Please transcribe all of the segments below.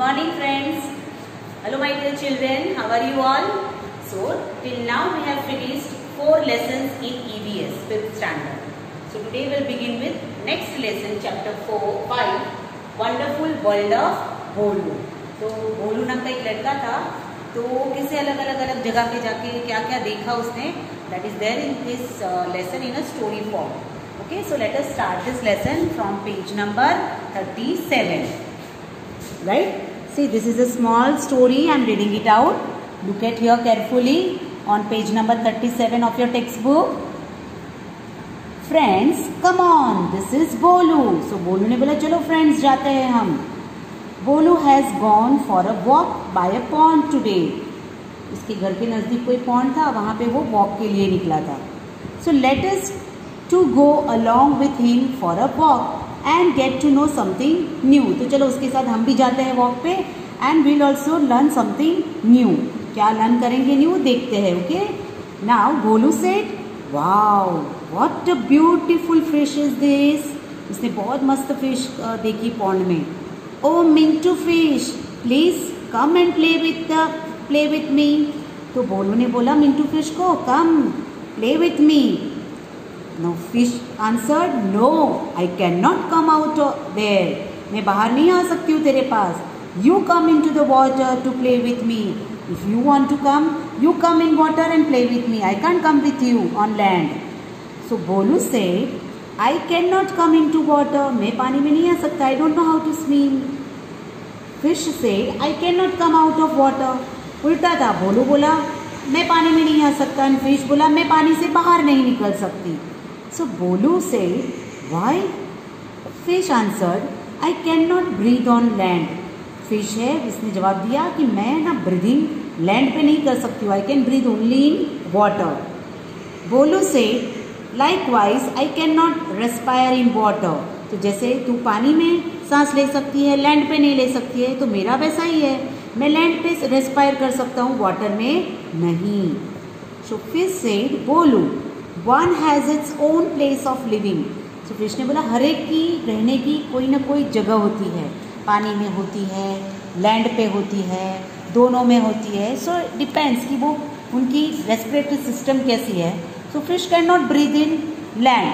morning friends. Hello my dear children, how are you all? So till now we have finished 4 lessons in EVS 5th standard. So today we'll begin with next lesson chapter 5 Wonderful World of भोलू. तो भोलू नाम का एक लड़का था, तो किसी अलग अलग जगह पे जाके क्या क्या देखा उसने, that is there in this lesson in a story form. Okay, so let us start this lesson from page number 37. Right? See, this is a small story. I am reading it out. Look at here carefully on page number 37 of your textbook. Friends, come on. This is Bolu. So Bolu ने बोला चलो friends जाते हैं हम. Bolu has gone for a walk by a pond today. इसके घर के नजदीक कोई pond था, वहाँ पे वो walk के लिए निकला था. So let us to go along with him for a walk and get to know something new. तो चलो उसके साथ हम भी जाते हैं वॉक पे and we'll also learn something new. क्या लर्न करेंगे न्यू देखते हैं. Okay, now Bholu said, wow what a beautiful fish is this. उसने बहुत मस्त फिश देखी पॉन्ड में. Oh Mintu fish please come and play with me. तो भोलू ने बोला मिंटू फिश को, come play with me. No fish answered, no, I cannot come out there. मैं बाहर नहीं आ सकती हूँ तेरे पास. You come into the water to play with me. If you want to come, you come in water and play with me. I can't come with you on land. So Bolu said, I cannot come into water. मैं पानी में नहीं आ सकता. I don't know how to swim. Fish said, I cannot come out of water. उल्टा था. भोलू बोला मैं पानी में नहीं आ सकता and fish बोला मैं पानी से बाहर नहीं निकल सकती. So Bolu said, why? Fish answered, I cannot breathe on land. Fish है, इसने जवाब दिया कि मैं ना ब्रीदिंग लैंड पे नहीं कर सकती हूँ. I can breathe only in water. Bolu said, likewise I cannot respire in water. तो जैसे तू पानी में सांस ले सकती है, लैंड पे नहीं ले सकती है, तो मेरा वैसा ही है. मैं लैंड पे रेस्पायर कर सकता हूँ, वाटर में नहीं. So Fish said, Bolu, one has its own place of living. So fish ने बोला हर एक की रहने की कोई ना कोई जगह होती है. पानी में होती है, लैंड पे होती है, दोनों में होती है. सो डिपेंड्स कि वो उनकी रेस्पिरेटरी सिस्टम कैसी है. So fish can not breathe in land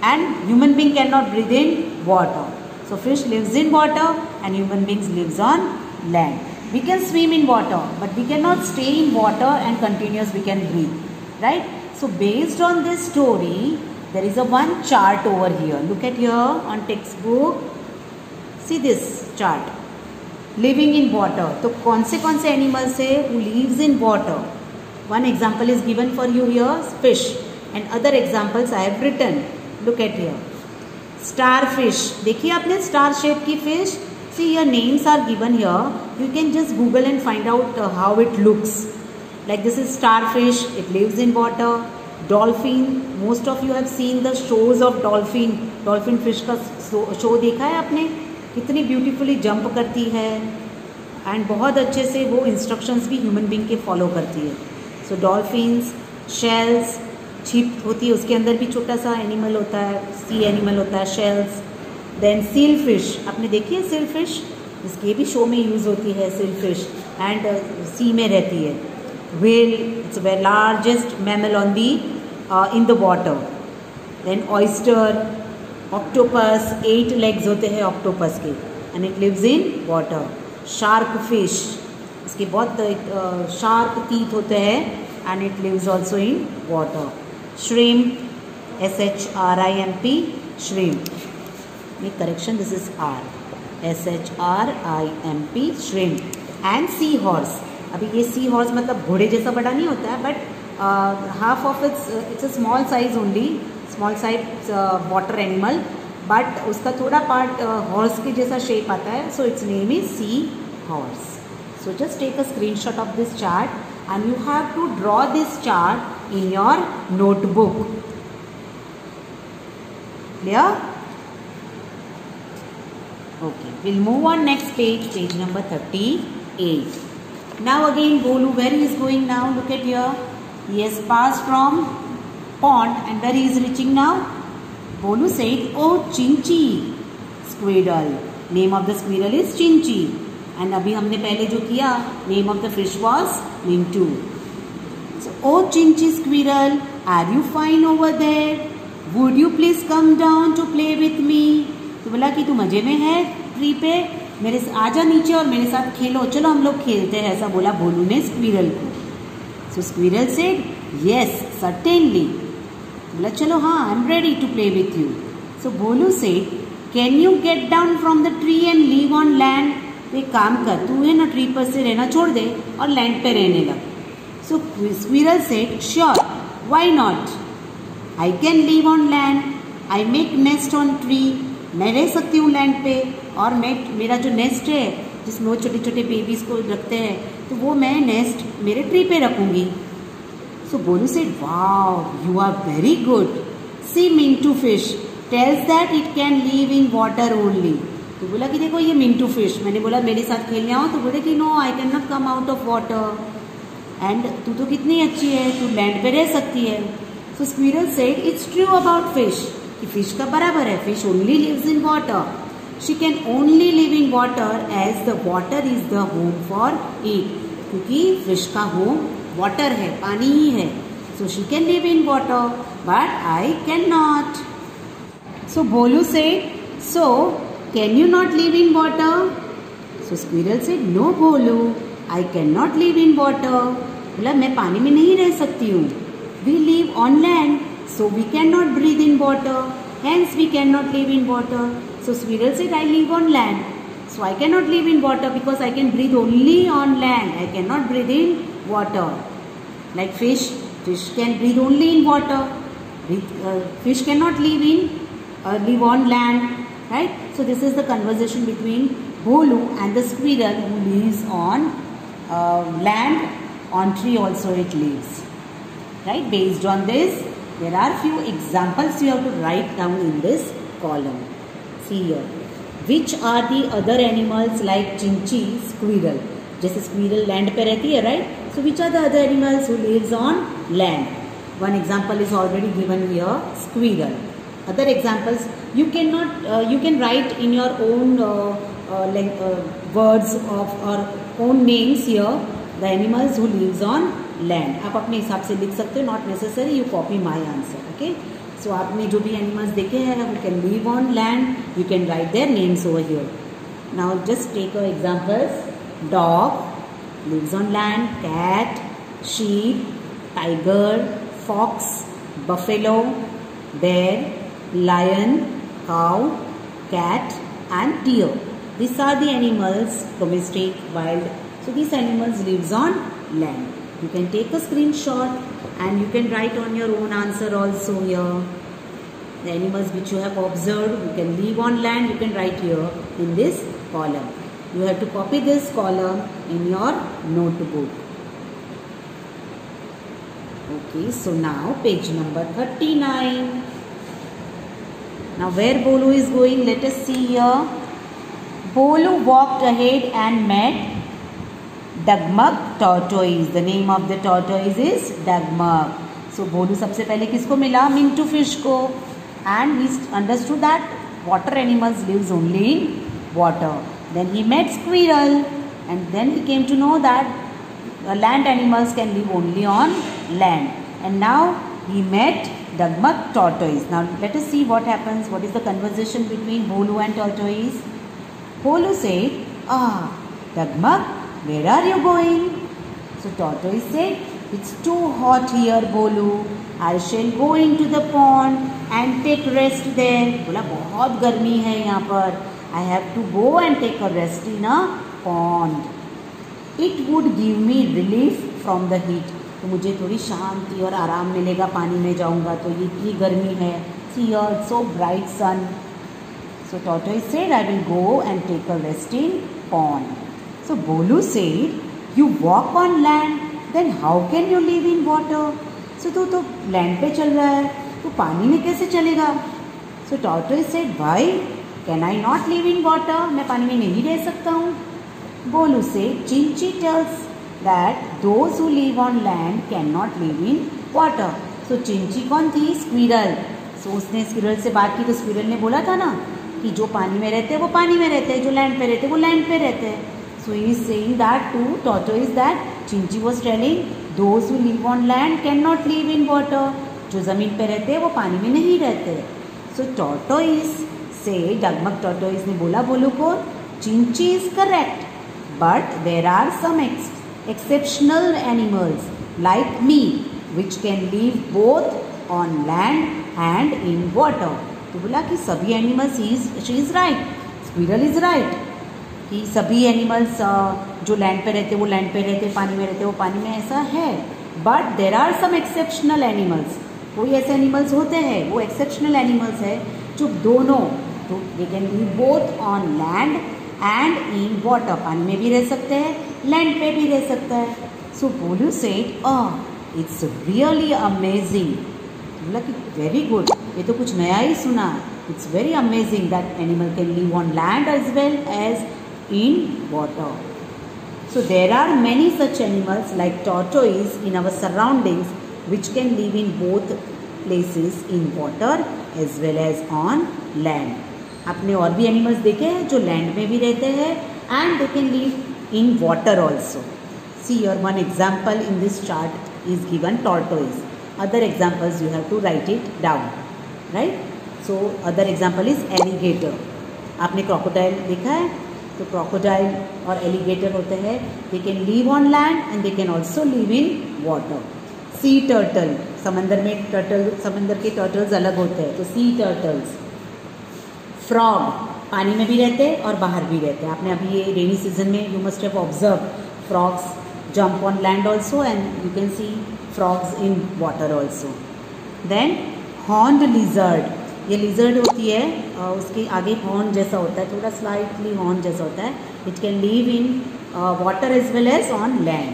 and human being can not breathe in water. So fish lives in water and human beings lives on land. We can swim in water but we can not stay in water and continuous we can breathe. Right? So based on this story, there is a one chart over here. Look at here on textbook. See this chart. Living in water. तो कौन से animals है who lives in water? One example is given for you here, fish. And other examples I have written. Look at here. Starfish. देखिए आपने star shape की fish. See your names are given here. You can just Google and find out how it looks. Like this is starfish, it lives in water. Dolphin, most of you have seen the shows of dolphin. Dolphin fish का show देखा है आपने, कितनी beautifully jump करती है and बहुत अच्छे से वो इंस्ट्रक्शंस भी ह्यूमन बीइंग के फॉलो करती है. सो डॉल्फिन्स, शेल्स, छिप होती है, उसके अंदर भी छोटा सा एनिमल होता है, सी एनिमल होता है, शेल्स. देन सील फिश, आपने देखी है सील फिश, इसके भी शो में यूज़ होती है सील फिश एंड सी में रहती है. Whale, it's the largest mammal on the in the water. Then oyster, octopus, 8 legs होते हैं octopus के and it lives in water. Shark fish, इसके बहुत sharp teeth होते हैं and it lives also in water. Shrimp, SHRIMP, shrimp. Make correction, this is R. SHRIMP, shrimp. And seahorse. अभी ये sea horse मतलब घोड़े जैसा बड़ा नहीं होता है, but half of it's a small size only, small size water animal, but उसका थोड़ा पार्ट हॉर्स के जैसा शेप आता है. So it's name is sea horse. So just take a screenshot of this chart and you have to draw this chart in your notebook. Clear? Okay, will move on next page, page number 38. Now again Bolu, where he is going now? Look at here. He has passed from pond and where he is reaching now? Bolu said, oh Chinchi, squirrel. Name of the squirrel is Chinchi. And अभी हमने पहले जो किया, name of the fish was Mintu. So oh Chinchi squirrel, are you fine over there? Would you please come down to play with me? तो बोला कि तू मजे में है ट्री पे, मेरे आजा नीचे और मेरे साथ खेलो, चलो हम लोग खेलते हैं, ऐसा बोला भोलू ने स्क्विरल को. So squirrel said yes certainly. बोला चलो हाँ, I am ready to play with you. So Bholu said can you get down from the tree and leave on land? तो एक काम कर, तू है ना ट्री पर से रहना छोड़ दे और लैंड पे रहने लग. So squirrel said sure, why not, I can live on land, I make nest on tree. मैं रह सकती हूँ लैंड पे, और मैं मेरा जो नेस्ट है जिसमें वो छोटे छोटे बेबीज को रखते हैं, तो वो मैं नेस्ट मेरे ट्री पे रखूँगी. So Bholu said wow you are very good. See Mintu fish tells that it can live in water only. तो बोला कि देखो ये मिंटू फिश, मैंने बोला मेरे साथ खेलने आओ, तो बोले कि no I can not come out of water, and तू तो कितनी अच्छी है, तू लैंड पे रह सकती है. So squirrel said it's true about fish, कि फिश का बराबर है, fish only lives in water. She can only live in water as the water is the home for it, क्योंकि फिश का होम वाटर है, पानी ही है. So she can live in water but I can not. So Bholu said so can you not live in water? So squirrel said no Bholu, I can not live in water. बोला मैं पानी में नहीं रह सकती हूँ. We live on land, so we cannot breathe in water, hence we cannot live in water. So squirrel said I live on land, so I cannot live in water because I can breathe only on land, I cannot breathe in water. Like fish can breathe only in water, fish cannot live on land, right? So this is the conversation between Bolu and the squirrel who lives on land. On tree also it lives, right? Based on this, there are few examples you have to write down in this column. See here. Which are the other animals like chinchi, squirrel? जैसे squirrel land पे रहती है, right? So which are the other animals who lives on land? One example is already given here, squirrel. Other examples you can write in your own words of or own names here. The animals who lives on land आप अपने हिसाब से लिख सकते हो, not necessary you copy my answer. Okay, so आपने जो भी एनिमल्स देखे हैं who can live on land, you can write their names over here. Now just take a examples. Dog lives on land, cat, sheep, tiger, fox, buffalo, bear, lion, cow, cat and deer. These are the animals, domestic, wild. So these animals lives on land. You can take a screenshot and you can write on your own answer also here. The animals which you have observed, you can live on land, you can write here in this column. You have to copy this column in your notebook. Okay, so now page number 39. Now where Bolu is going, let us see here. Bolu walked ahead and met Dagmag tortoise. The name of the tortoise is Dagmag. So Bolu सबसे पहले किसको मिला? Mintu fish को. And he understood that water animals lives only in water. Then he met squirrel and then he came to know that land animals can live only on land. And now he met Dagmag tortoise. Now let us see what happens. What is the conversation between Bolu and tortoise? Bolu said, Dagmag, where are you going? So tortoise said, it's too hot here, Bolu. I shall go into the pond and take rest there. बोला बहुत गर्मी है यहाँ पर. I have to go and take a rest in a pond. It would give me relief from the heat. तो मुझे थोड़ी शांति और आराम मिलेगा पानी में जाऊँगा तो. ये इतनी गर्मी है. See here, so bright sun. So tortoise said, I will go and take a rest in pond. So Bolu said, you walk on land, then how can you live in water? So तू तो land पे चल रहा है, तो पानी में कैसे चलेगा? So tortoise said, why? Can I not live in water? मैं पानी में नहीं रह सकता हूँ. Bolu said, Chinchi tells that those who live on land cannot live in water. So Chinchi कौन थी? Squirrel. So उसने squirrel से बात की तो squirrel ने बोला था ना कि जो पानी में रहते हैं वो पानी में रहते हैं, जो लैंड पे रहते हैं वो लैंड पे रहते हैं. So he is saying that to tortoise that Chinchi was telling those who live on land cannot live in water. जो ज़मीन पे रहते हैं वो पानी में नहीं रहते. So tortoise से डगमग tortoise ने बोला बोलू को Chinchi is correct, but there are some exceptional animals like me which can live both on land and in water. तो बोला कि सभी animals she is right, squirrel is right कि सभी एनिमल्स जो लैंड पे रहते वो लैंड पे रहते, पानी में रहते वो पानी में, ऐसा है. But there are some exceptional animals, कोई ऐसे एनिमल्स होते हैं, वो एक्सेप्शनल एनिमल्स है जो दोनों, तो they can live both on land and in water, पानी में भी रह सकते हैं, लैंड पे भी रह सकता है. सो Bholu said it's really amazing. बोला कि वेरी गुड, ये तो कुछ नया ही सुना. It's very amazing that animal can live on land as well as in water. So there are many such animals like tortoise in our surroundings which can live in both places, in water as well as on land. आपने और भी animals देखे हैं जो land में भी रहते हैं and they can live in water also. See here one example in this chart is given tortoise. Other examples you have to write it down, right? So other example is alligator. आपने crocodile देखा है? तो crocodile और alligator होते हैं, they can live on land and they can also live in water. Sea turtle, समंदर में turtle, समंदर के टर्टल्स अलग होते हैं, तो सी टर्टल्स. फ्रॉग पानी में भी रहते हैं और बाहर भी रहते हैं. आपने अभी ये रेनी सीजन में you must have observe frogs jump on land also and you can see frogs in water also. Then horned lizard, ये लिजर्ड होती है, उसके आगे हॉर्न जैसा होता है, थोड़ा स्लाइटली हॉर्न जैसा होता है. It can live in water as well as on land.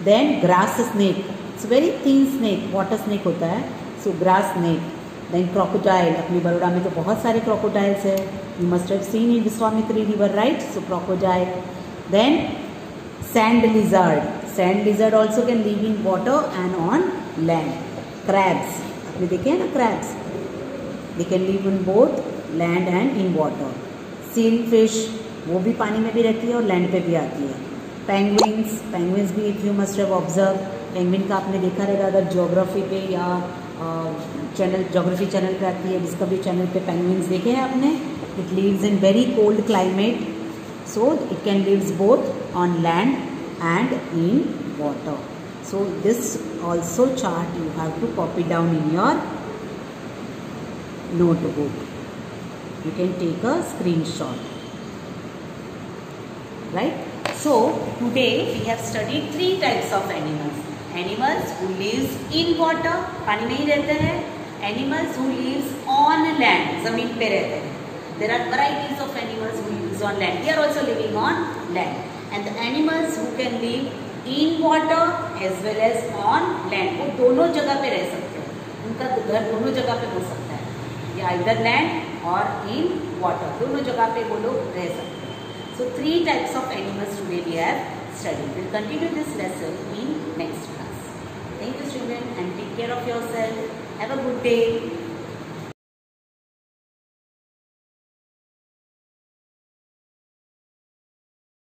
Then grass snake, it's very thin snake, water snake होता है, so grass snake. Then crocodile, अपनी बड़ौदा में तो बहुत सारे क्रोकोडाइल्स है, you must have seen in Vishwamitri river, right? So crocodile. Then sand lizard, sand lizard also can live in water and on land. Crabs, आपने देखे हैं ना crabs, they can live in both land and in water. seal fish, वो भी पानी में भी रहती है और लैंड पे भी आती है. penguins, penguins भी if you must have observed, penguin का आपने देखा रहेगा अगर ज्योग्राफी पे या चैनल, ज्योग्राफी चैनल पे आती है, डिस्कवरी चैनल पे penguins देखे हैं आपने. it lives in very cold climate, so it can lives both on land and in water. So this also chart you have to copy down in your notebook. You can take a screenshot, right? So today we have studied 3 types of animals. Animals who lives in water, पानी में ही रहते हैं. Animals who lives on land, जमीन पे रहते हैं. There are varieties of animals who lives on land. We are also living on land. And the animals who can live in water as well as on land, वो दोनों जगह पे रह सकते हैं. उनका घर दोनों जगह पे हो सकता है, either land or in water, दोनों जगह पे वो लोग रह सकते हैं. So 3 types of animals today we have studied. We'll continue this lesson in next class. Thank you children and take care of yourself. Have a good day.